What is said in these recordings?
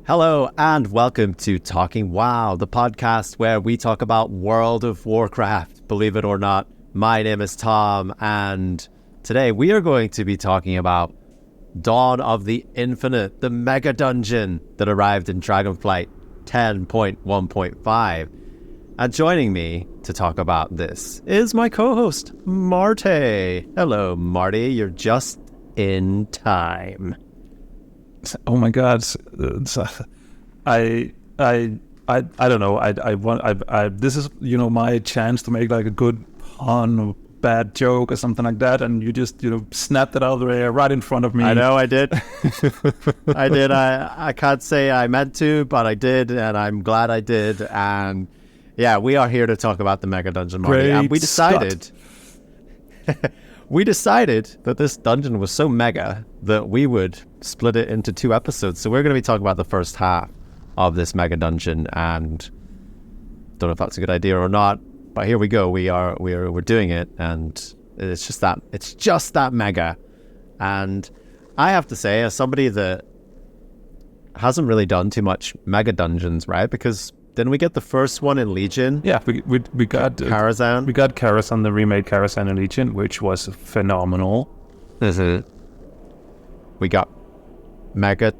Hello and welcome to Talking WoW, the podcast where we talk about World of Warcraft. Believe it or not, my name is Tom, and today we are going to be talking about Dawn of the Infinite, the Megadungeon that arrived in Dragonflight 10.1.5. And joining me to talk about this is my co-host, Marty. Hello, Marty. You're just in time. Oh my God! I don't know. I this is my chance to make like a good pun or bad joke or something like that, and you just snapped it out of the air right in front of me. I know I did. I did. I can't say I meant to, but I did, and I'm glad I did. And yeah, we are here to talk about the Megadungeon, Marty. And we decided. We decided that this dungeon was so mega that we would split it into 2 episodes. So we're going to be talking about the first half of this mega dungeon, and don't know if that's a good idea or not. But here we go. We're doing it, and it's just that mega. And I have to say, as somebody that hasn't really done too much mega dungeons, right? Because didn't we get the first one in Legion? Yeah, we got Karazhan. We got Karazhan, the remade Karazhan in Legion, which was phenomenal. Mm-hmm. We got Mechagon.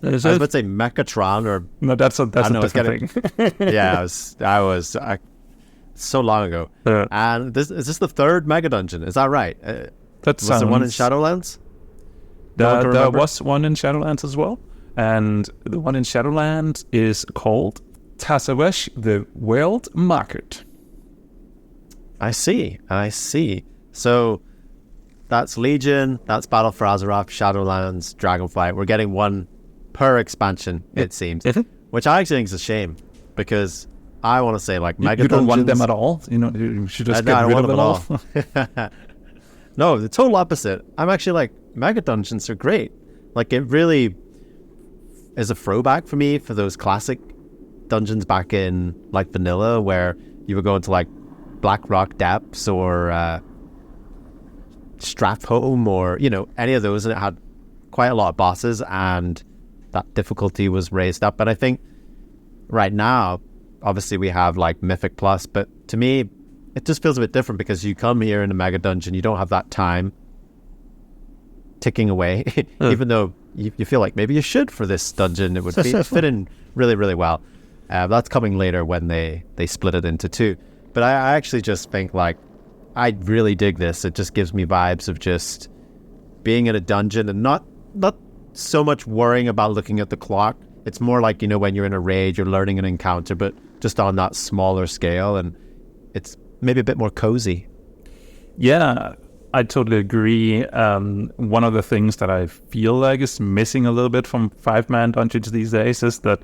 I was about to say Mechatron, or no, that's a different thing. Yeah, I was so long ago. And is this the 3rd Mega Dungeon? Is that right? Was there one in Shadowlands? There was one in Shadowlands as well. And the one in Shadowlands is called Tazawesh, the World Market. I see. So that's Legion, that's Battle for Azeroth, Shadowlands, Dragonflight. We're getting one per expansion, it seems. Which I actually think is a shame, because I want to say, like, Mega You don't want Dungeons, them at all? You should just get I rid don't of them all. No, the total opposite. I'm actually like, Mega Dungeons are great. Like, it really is a throwback for me for those classic dungeons back in like vanilla, where you would go into like Blackrock Depths or Strathholm or any of those, and it had quite a lot of bosses and that difficulty was raised up. But I think right now obviously we have like Mythic Plus, but to me it just feels a bit different, because you come here in a mega dungeon, you don't have that time ticking away. Even though you feel like maybe you should for this dungeon, it would fit in really, really well. That's coming later when they split it into 2. But I actually just think, like, I really dig this. It just gives me vibes of just being in a dungeon and not so much worrying about looking at the clock. It's more like, when you're in a raid, you're learning an encounter, but just on that smaller scale, and it's maybe a bit more cozy. Yeah, I totally agree. One of the things that I feel like is missing a little bit from 5-man dungeons these days is that,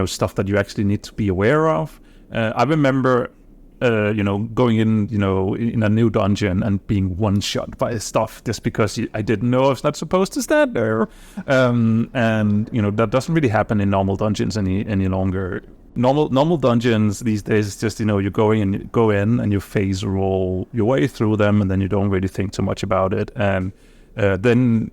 stuff that you actually need to be aware of. I remember, going in a new dungeon and being one-shot by stuff just because I didn't know I was not supposed to stand there. And, that doesn't really happen in normal dungeons any longer. Normal dungeons these days is just, you go in and you phase roll your way through them, and then you don't really think too much about it. And then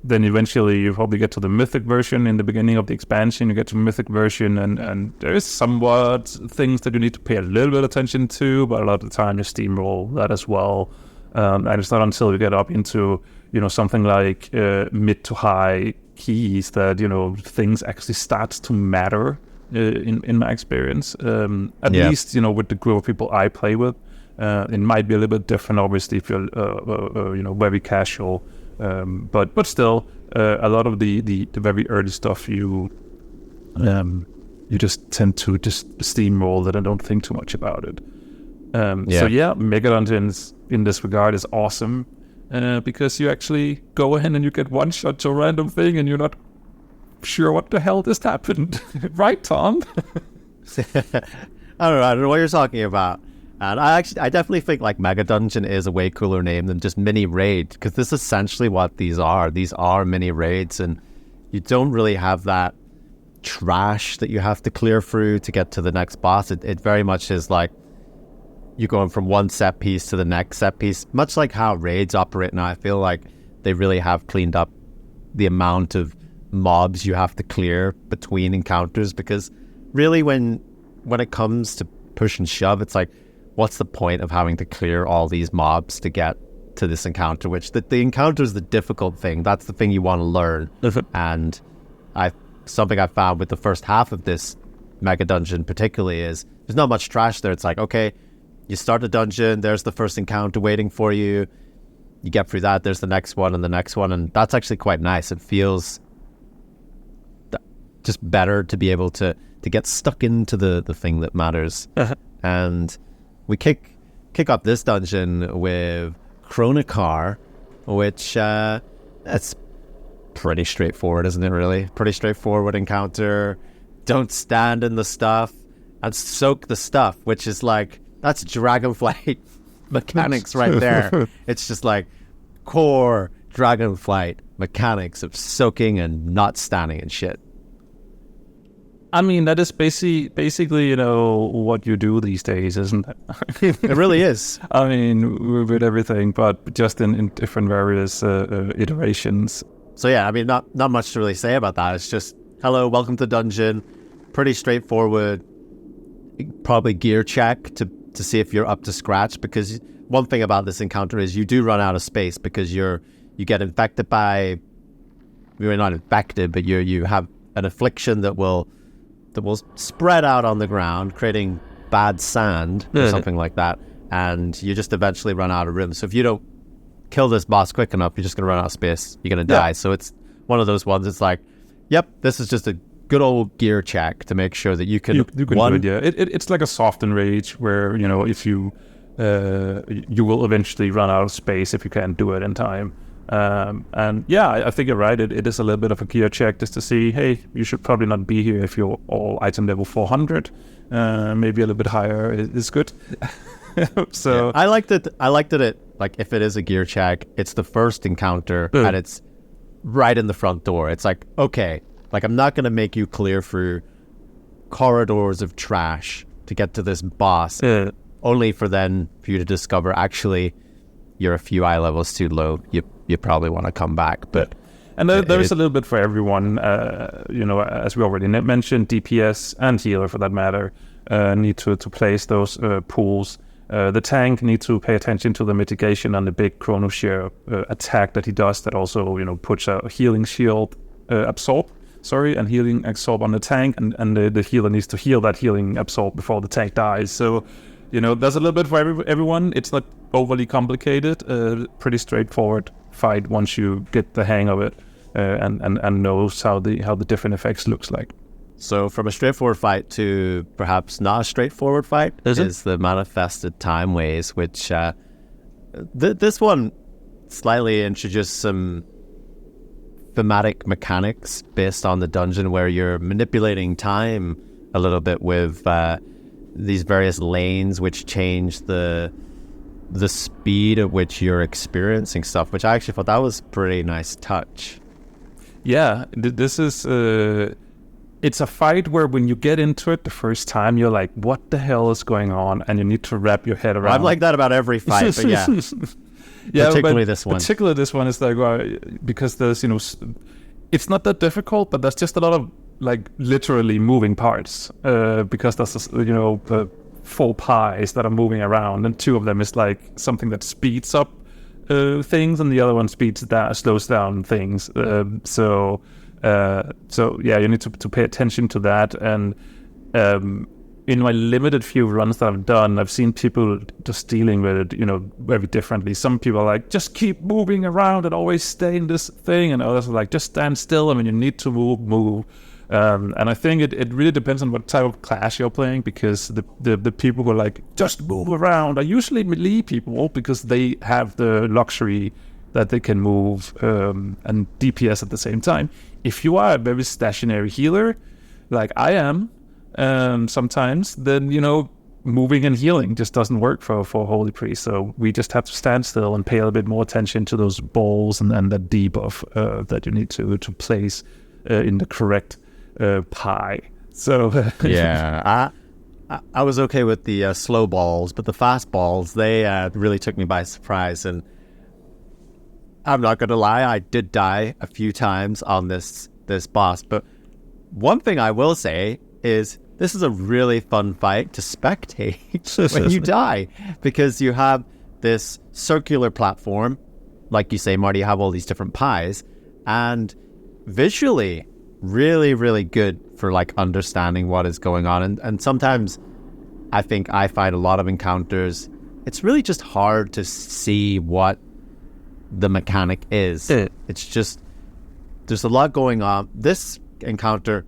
eventually you probably get to the Mythic version in the beginning of the expansion. You get to Mythic version, and there's somewhat things that you need to pay a little bit of attention to, but a lot of the time you steamroll that as well. And it's not until you get up into, something like mid to high keys that, things actually start to matter. In my experience, at least with the group of people I play with, it might be a little bit different. Obviously, if you're very casual, but still, a lot of the very early stuff you just tend to just steamroll it and don't think too much about it. So Mega Dungeons in this regard is awesome, because you actually go in and you get one shot to a random thing, and you're not sure what the hell just happened. Right, Tom? I don't know what you're talking about. And I definitely think like Mega Dungeon is a way cooler name than just mini raid, because this is essentially what these are. These are mini raids, and you don't really have that trash that you have to clear through to get to the next boss. It very much is like you're going from one set piece to the next set piece, much like how raids operate now. I feel like they really have cleaned up the amount of mobs you have to clear between encounters, because really when it comes to push and shove, it's like, what's the point of having to clear all these mobs to get to this encounter, which the encounter is the difficult thing. That's the thing you want to learn. And something I found with the first half of this Megadungeon particularly is there's not much trash there. It's like, okay, you start a dungeon, there's the first encounter waiting for you, you get through that, there's the next one and the next one, and that's actually quite nice. It feels just better to be able to get stuck into the thing that matters. And we kick up this dungeon with Chromie, which that's pretty straightforward, isn't it, really? Pretty straightforward encounter. Don't stand in the stuff and soak the stuff, which is like, that's Dragonflight mechanics right there. It's just like core Dragonflight mechanics of soaking and not standing and shit. I mean, that is basically, what you do these days, isn't it? It really is. I mean, with everything, but just in different various iterations. So yeah, I mean, not much to really say about that. It's just, hello, welcome to dungeon. Pretty straightforward. Probably gear check to see if you're up to scratch, because one thing about this encounter is you do run out of space because you get infected by, you're not infected, but you have an affliction that will spread out on the ground, creating bad sand or something like that, and you just eventually run out of room. So if you don't kill this boss quick enough, you're just going to run out of space. You're going to die. So it's one of those ones. It's like, yep, this is just a good old gear check to make sure that you can do it. Yeah, it's like a soft enrage where if you will eventually run out of space if you can't do it in time. And yeah, I think you're right. It is a little bit of a gear check just to see, hey, you should probably not be here if you're all item level 400. Maybe a little bit higher is good. So yeah, I liked it. Like, if it is a gear check, it's the first encounter and it's right in the front door. It's like, okay, like, I'm not going to make you clear through corridors of trash to get to this boss, only for you to discover, actually, you're a few eye levels too low. You probably want to come back. But and there is a little bit for everyone. As we already mentioned, DPS and healer, for that matter, need to place those pools. The tank needs to pay attention to the mitigation on the big Chrono Share attack that he does, that also puts a healing shield and healing absorb on the tank, and the healer needs to heal that healing absorb before the tank dies. So there's a little bit for everyone. It's not overly complicated, pretty straightforward fight once you get the hang of it, and knows how the different effects looks like. So from a straightforward fight to perhaps not a straightforward fight is the manifested Timeways, which this one slightly introduced some thematic mechanics based on the dungeon, where you're manipulating time a little bit with these various lanes, which change the speed at which you're experiencing stuff, which I actually thought that was a pretty nice touch. Yeah, this is it's a fight where when you get into it the first time, you're like, what the hell is going on? And you need to wrap your head around. I'm like that about every fight, but yeah. Yeah, particularly this one. Particularly this one is like, because there's, it's not that difficult, but there's just a lot of like literally moving parts, because there's, the 4 pies that are moving around, and 2 of them is like something that speeds up things, and the other one slows down things. So yeah, you need to pay attention to that. And in my limited few runs that I've done, I've seen people just dealing with it, very differently. Some people are like, just keep moving around and always stay in this thing, and others are like, just stand still. I mean, you need to move. And I think it really depends on what type of class you're playing, because the people who are like, just move around, are usually melee people, because they have the luxury that they can move and DPS at the same time. If you are a very stationary healer, like I am sometimes, then, moving and healing just doesn't work for Holy Priest. So we just have to stand still and pay a little bit more attention to those balls and that debuff that you need to place in the correct pie. So yeah, I was okay with the slow balls, but the fast balls, they really took me by surprise. And I'm not gonna lie, I did die a few times on this boss, but one thing I will say is this is a really fun fight to spectate when you die, because you have this circular platform, like you say, Marty, you have all these different pies, and visually really, really good for like understanding what is going on. And sometimes I think I find a lot of encounters, it's really just hard to see what the mechanic is. It's just, there's a lot going on. This encounter,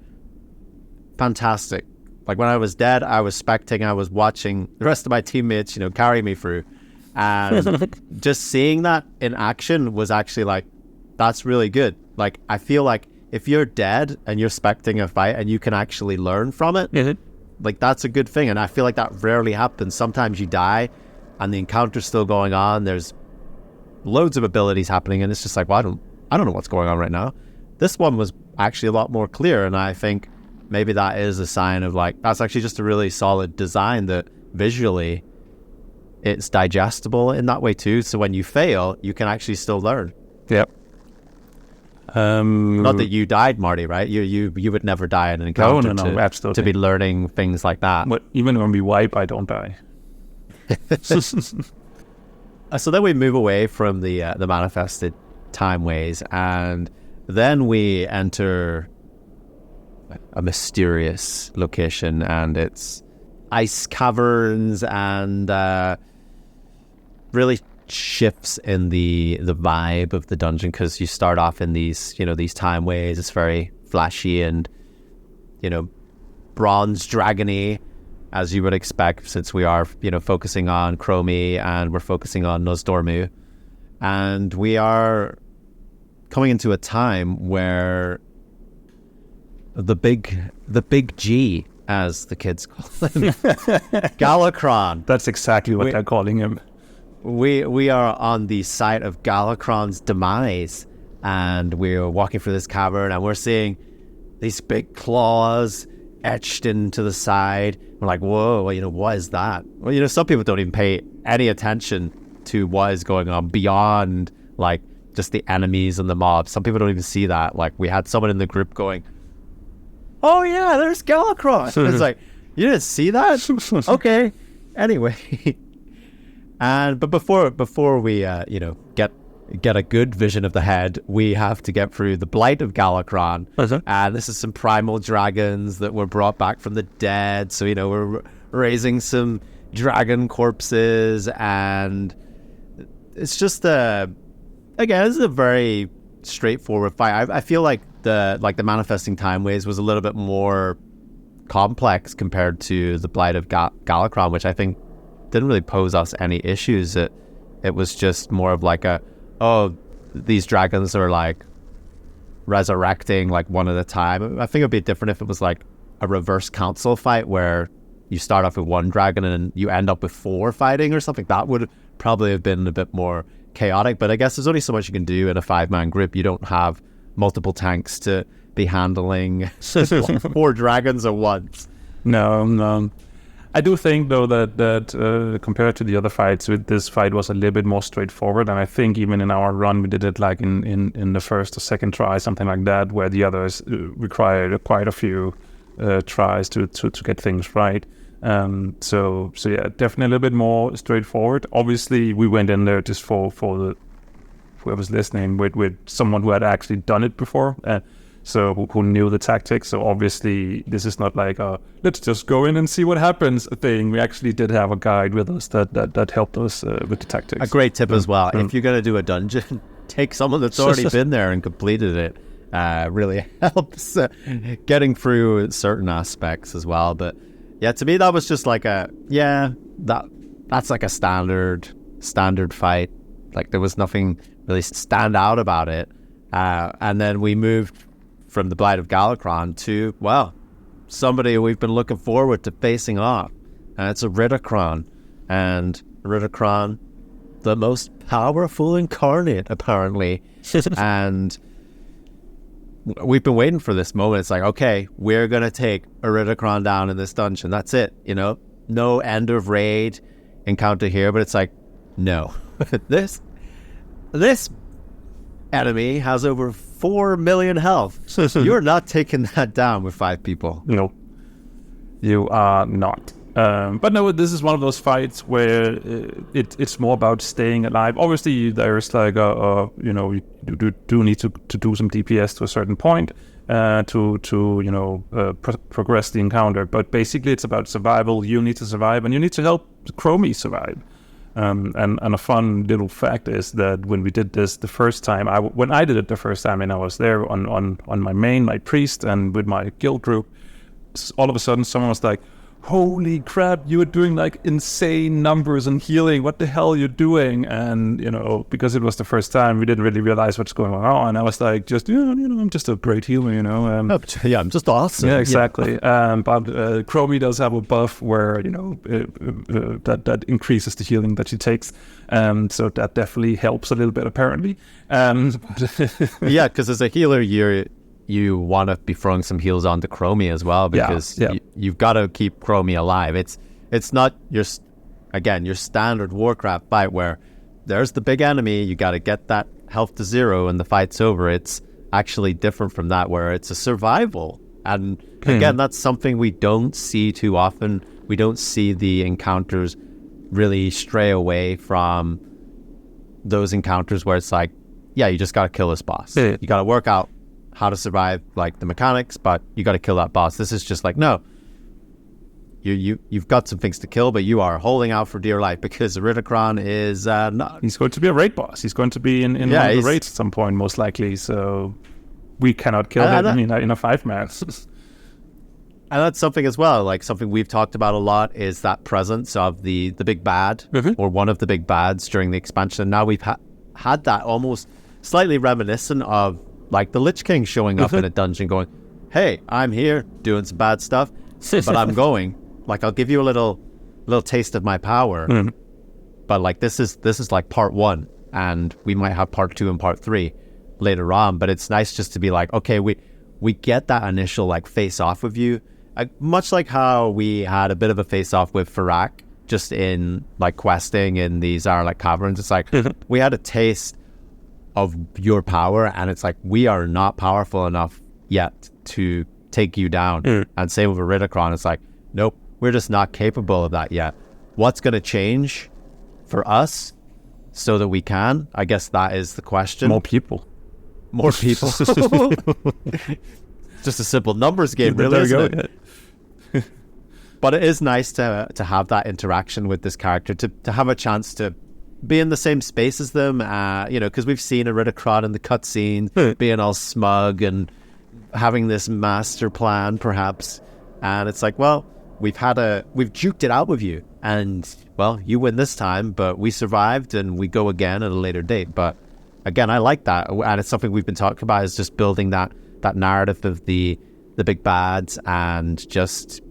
fantastic. Like when I was dead, I was spectating, I was watching the rest of my teammates, carry me through. And just seeing that in action was actually like, that's really good. Like, I feel like if you're dead and you're spectating a fight and you can actually learn from it, like that's a good thing. And I feel like that rarely happens. Sometimes you die and the encounter's still going on. There's loads of abilities happening and it's just like, well, I don't know what's going on right now. This one was actually a lot more clear, and I think maybe that is a sign of like, that's actually just a really solid design that visually it's digestible in that way too. So when you fail, you can actually still learn. Yep. Not that you died, Marty, right? You would never die in an encounter no, absolutely. to be learning things like that. But even when we wipe, I don't die. So then we move away from the manifested timeways, and then we enter a mysterious location, and it's ice caverns, and really shifts in the vibe of the dungeon, because you start off in these timeways. It's very flashy and bronze dragony, as you would expect, since we are focusing on Chromie and we're focusing on Nosdormu, and we are coming into a time where the big G, as the kids call him, Galakrond. That's exactly what they're calling him. We are on the site of Galakrond's demise, and we're walking through this cavern, and we're seeing these big claws etched into the side. We're like, whoa, what is that? Well, some people don't even pay any attention to what is going on beyond like just the enemies and the mobs. Some people don't even see that. Like, we had someone in the group going, oh yeah, there's Galakrond. It's like, you didn't see that? Okay. Anyway. But before we get a good vision of the head, we have to get through the Blight of Galakrond. And this is some primal dragons that were brought back from the dead. So we're raising some dragon corpses, and it's just again, this is a very straightforward fight. I feel like the manifesting timeways was a little bit more complex compared to the Blight of Galakrond, which I think didn't really pose us any issues. It was just more of like these dragons are like resurrecting like one at a time. I think it'd be different if it was like a reverse council fight where you start off with one dragon and you end up with 4 fighting or something. That would probably have been a bit more chaotic, but I guess there's only so much you can do in a 5-man group. You don't have multiple tanks to be handling 4 dragons at once. No. I do think, though, that compared to the other fights, this fight was a little bit more straightforward. And I think even in our run, we did it like in the first or second try, something like that, where the others required quite a few tries to get things right. So yeah, definitely a little bit more straightforward. Obviously, we went in there just for whoever's listening with someone who had actually done it before. So who knew the tactics. So obviously this is not like a let's just go in and see what happens thing. We actually did have a guide with us that helped us with the tactics. A great tip as well. If you're going to do a dungeon, take someone that's already been there and completed it. Really helps getting through certain aspects as well. But yeah, to me that was just like that's like a standard fight. Like, there was nothing really stand out about it. And then we moved from the Blight of Galakrond to, somebody we've been looking forward to facing off. And it's a Ridderkron. And Ridderkron, the most powerful incarnate, apparently. And we've been waiting for this moment. It's like, okay, we're going to take a Ridderkron down in this dungeon. That's it, No end of raid encounter here. But it's like, no. This enemy has over 4 million health. You're not taking that down with 5 people. No, you are not. But no, this is one of those fights where it's more about staying alive. Obviously, there's like you do need to do some DPS to a certain point to progress the encounter. But basically, it's about survival. You need to survive, and you need to help Chromie survive. And a fun little fact is that when we did this the first time, when I did it the first time, and I was there on my priest, and with my guild group, all of a sudden someone was like, holy crap, you were doing like insane numbers and healing. What the hell are you doing? And, because it was the first time, we didn't really realize what's going on. And I was like, I'm just a great healer, Yeah, I'm just awesome. Yeah, exactly. But Chromie does have a buff where, that increases the healing that she takes. So that definitely helps a little bit, apparently. Yeah, because as a healer, you want to be throwing some heals onto Chromie as well, because you've got to keep Chromie alive. It's not your standard Warcraft fight where there's the big enemy, you got to get that health to 0 and the fight's over. It's actually different from that, where it's a survival. And again, that's something we don't see too often. We don't see the encounters really stray away from those encounters where it's like, yeah, you just got to kill this boss. You got to work out how to survive, like the mechanics, but you got to kill that boss. This is just like, no, you've got some things to kill, but you are holding out for dear life, because Ridicron is not. He's going to be a raid boss. He's going to be in one of the raids at some point, most likely. So we cannot kill him in a 5-man. And that's something as well, like something we've talked about a lot, is that presence of the big bad, or one of the big bads during the expansion. Now we've had that almost slightly reminiscent of like the Lich King showing up in a dungeon going, hey, I'm here doing some bad stuff, but I'm going. Like, I'll give you a little taste of my power. But like, this is like part 1, and we might have part 2 and part 3 later on. But it's nice just to be like, okay, we get that initial like face off with you. Much like how we had a bit of a face off with Farak just in like questing in the Zarlek Caverns. It's like, we had a taste of your power, and it's like, we are not powerful enough yet to take you down. And same with Ridicron, it's like, nope, we're just not capable of that yet. What's going to change for us so that we can? I guess that is the question. More people. Just a simple numbers game, really, isn't it? But it is nice to have that interaction with this character, to have a chance to be in the same space as them, because we've seen Ridicron in the cutscenes being all smug and having this master plan, perhaps. And it's like, well, we've duked it out with you, and well, you win this time, but we survived, and we go again at a later date. But again, I like that, and it's something we've been talking about, is just building that narrative of the big bads, and just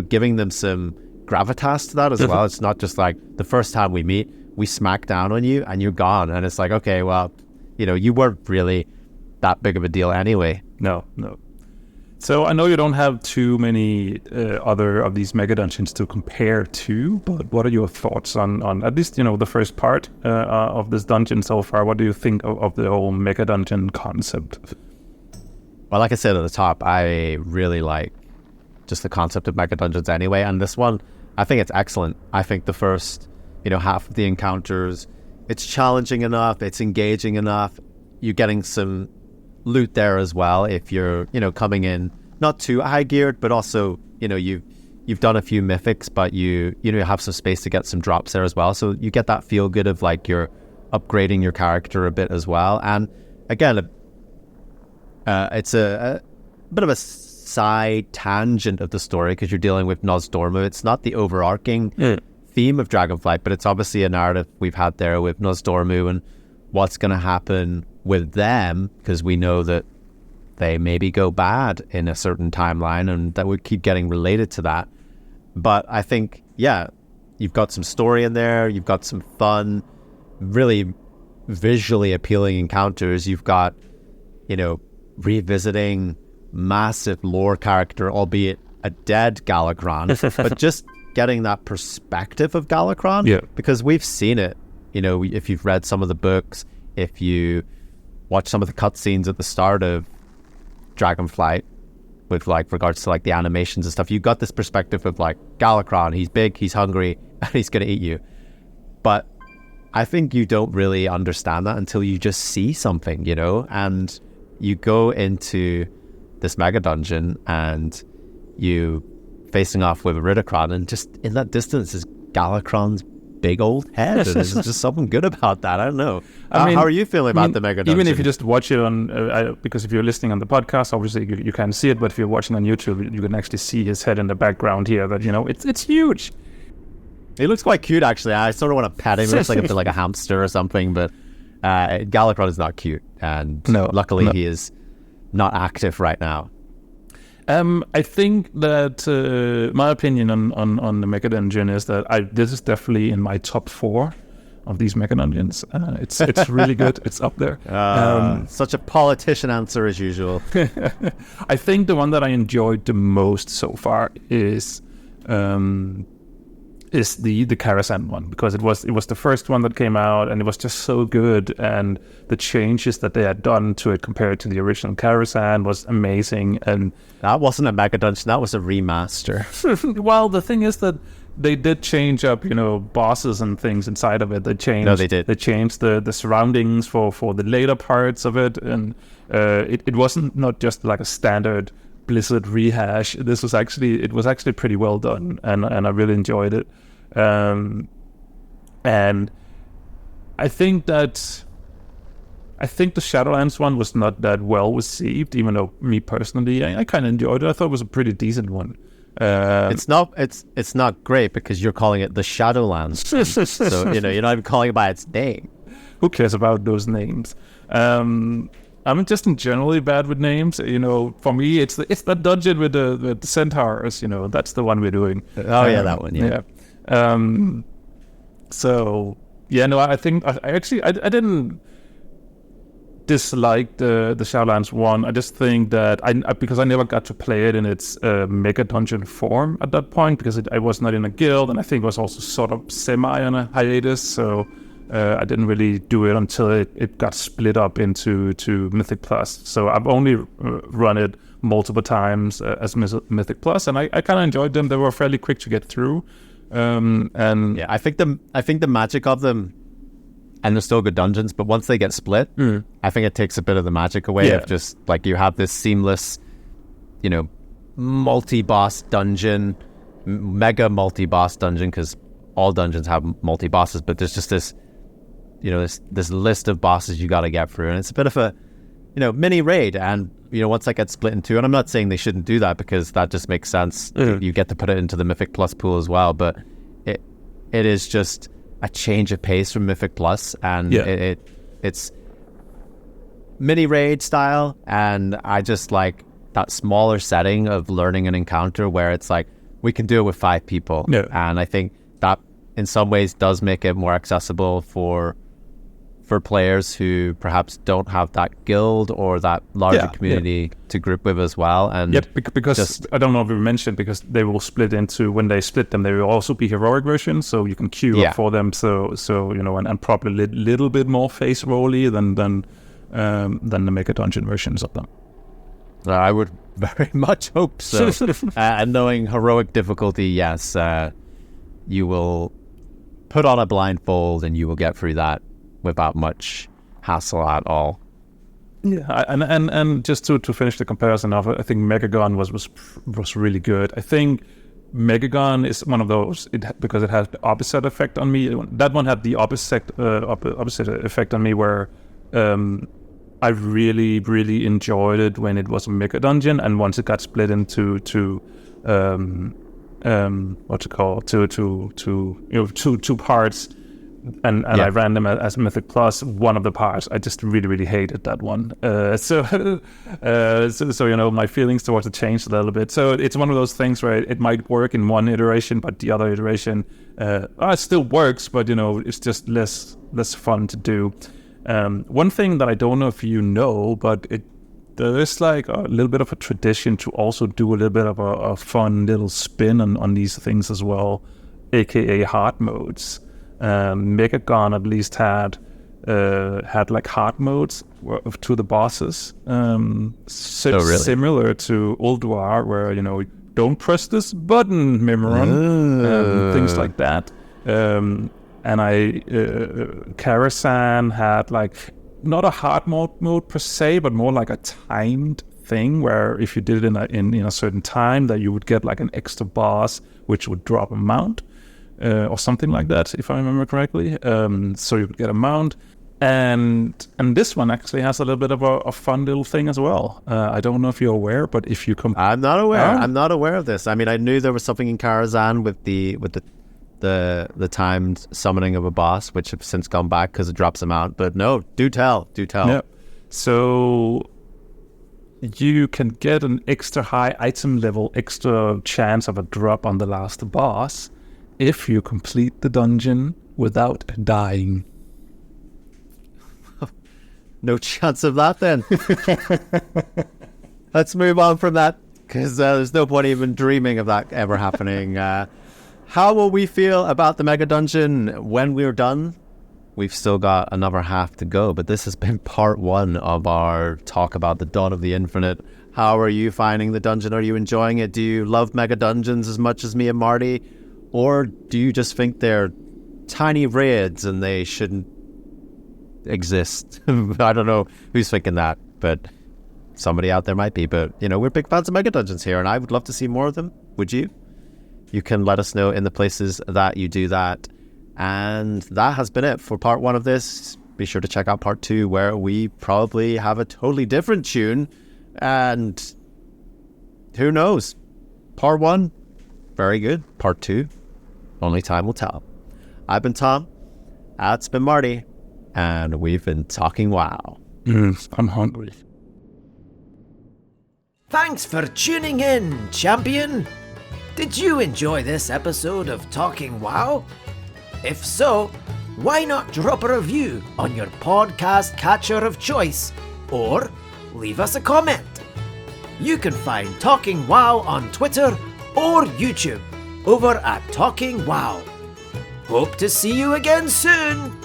giving them some gravitas to that as well. It's not just like the first time we meet, we smack down on you and you're gone, and it's like, okay, well, you weren't really that big of a deal anyway. No. So I know you don't have too many other of these mega dungeons to compare to, but what are your thoughts on at least the first part of this dungeon so far? What do you think of the whole mega dungeon concept? Well, like I said at the top, I really like just the concept of mega dungeons anyway, and this one, I think it's excellent. I think the first half of the encounters, it's challenging enough, it's engaging enough. You're getting some loot there as well if you're coming in not too high geared, but also you've done a few mythics, but you have some space to get some drops there as well, so you get that feel good of like you're upgrading your character a bit as well. And again, it's a bit of a side tangent of the story, because you're dealing with Nosdormu. It's not the overarching theme of Dragonflight, but it's obviously a narrative we've had there with Nosdormu and what's going to happen with them, because we know that they maybe go bad in a certain timeline, and that would keep getting related to that. But I think, yeah, you've got some story in there, you've got some fun, really visually appealing encounters. You've got, revisiting massive lore character, albeit a dead Galakrond, but just getting that perspective of Galakrond, because we've seen it, if you've read some of the books, if you watch some of the cutscenes at the start of Dragonflight with like regards to like the animations and stuff, you got this perspective of like Galakrond, he's big, he's hungry, and he's gonna eat you. But I think you don't really understand that until you just see something, you know, and you go into this Megadungeon and you facing off with a Ridicron, and just in that distance is Galakrond's big old head, and there's just something good about that. I don't know. I mean, how are you feeling about the Megadungeon? Even if you just watch it on, because if you're listening on the podcast, obviously you can't see it, but if you're watching on YouTube, you can actually see his head in the background here. That, you know, it's huge. He looks quite cute, actually. I sort of want to pet him. He looks like a bit like a hamster or something, but Galakrond is not cute, and luckily he is not active right now. I think that my opinion on the Megadungeon is that this is definitely in my top 4 of these Megadungeons. It's really good. It's up there. Such a politician answer as usual. I think the one that I enjoyed the most so far is the Karazhan one, because it was the first one that came out, and it was just so good, and the changes that they had done to it compared to the original Karazhan was amazing. And that wasn't a Megadungeon, that was a remaster. Well, the thing is that they did change up, you know, bosses and things inside of it. They did. They changed the surroundings for the later parts of it, and it wasn't not just like a standard Blizzard rehash. It was actually pretty well done, and I really enjoyed it. And I think the Shadowlands one was not that well received, even though me personally I kind of enjoyed it. I thought it was a pretty decent one. It's not great because you're calling it the Shadowlands. So, you know, you're not even calling it by its name. Who cares about those names? I'm just generally bad with names. You know, for me, it's that dungeon with the centaurs. You know, that's the one we're doing. Oh yeah, that one. Yeah. So yeah, no, I think I didn't dislike the Shadowlands one. I just think that because I never got to play it in its Megadungeon form at that point, because I was not in a guild, and I think it was also sort of semi on a hiatus. So. I didn't really do it until it got split up into Mythic Plus. So I've only run it multiple times as Mythic Plus, and I kind of enjoyed them. They were fairly quick to get through. And yeah, I think the magic of them, and they're still good dungeons, but once they get split, I think it takes a bit of the magic away of just like you have this seamless, you know, multi-boss dungeon, mega multi-boss dungeon, because all dungeons have multi-bosses, but there's just this, you know, this list of bosses you got to get through, and it's a bit of a, you know, mini raid. And you know, once that gets split in two, and I'm not saying they shouldn't do that because that just makes sense. You get to put it into the Mythic Plus pool as well, but it is just a change of pace from Mythic Plus, and it's mini raid style, and I just like that smaller setting of learning an encounter where it's like we can do it with 5 people, and I think that in some ways does make it more accessible for players who perhaps don't have that guild or that larger community to group with as well. And because I don't know if we mentioned, because they will split into, when they split them, they will also be heroic versions, so you can queue up for them. So you know, and probably a little bit more face rolly than the Megadungeon versions of them. I would very much hope so. And knowing heroic difficulty, yes, you will put on a blindfold and you will get through that without much hassle at all. Yeah, and just to finish the comparison of it, I think Megagon was really good. I think Megagon is one of those, because it has the opposite effect on me. That one had the opposite effect on me, where I really, really enjoyed it when it was a Megadungeon, and once it got split into two parts, and I ran them as Mythic Plus. One of the parts, I just really, really hated that one. So you know, my feelings towards it changed a little bit. So it's one of those things where it might work in one iteration, but the other iteration, it still works, but you know, it's just less fun to do. One thing that I don't know if you know, but there is like a little bit of a tradition to also do a little bit of a fun little spin on these things as well, aka hard modes. Megagon at least had had like hard modes to the bosses. Really? Similar to Ulduar, where don't press this button, Mimiron, things like that. And Karasan had like not a hard mode per se, but more like a timed thing where if you did it in a certain time, that you would get like an extra boss which would drop a mount or something like that, if I remember correctly. So you could get a mount. And this one actually has a little bit of a fun little thing as well. I don't know if you're aware, but if you I'm not aware. I'm not aware of this. I mean, I knew there was something in Karazhan with the timed summoning of a boss, which have since gone back because it drops them out. But no, do tell. Yeah. So you can get an extra high item level, extra chance of a drop on the last boss if you complete the dungeon without dying. No chance of that then. Let's move on from that, because there's no point even dreaming of that ever happening. How will we feel about the Megadungeon when we're done? We've still got another half to go, but this has been part 1 of our talk about the Dawn of the Infinite. How are you finding the dungeon? Are you enjoying it? Do you love Megadungeons as much as me and Marty? Or do you just think they're tiny raids and they shouldn't exist? I don't know who's thinking that, but somebody out there might be. But we're big fans of Megadungeons here, and I would love to see more of them. Would you? You can let us know in the places that you do that. And that has been it for part 1 of this. Be sure to check out part 2, where we probably have a totally different tune, and who knows, part 1 very good, part 2 only time will tell. I've been Tom, that's been Marty, and we've been talking WoW. I'm hungry. Thanks for tuning in, champion. Did you enjoy this episode of Talking WoW? If so, why not drop a review on your podcast catcher of choice, or leave us a comment. You can find Talking WoW on Twitter or YouTube over at Talking WoW. Hope to see you again soon.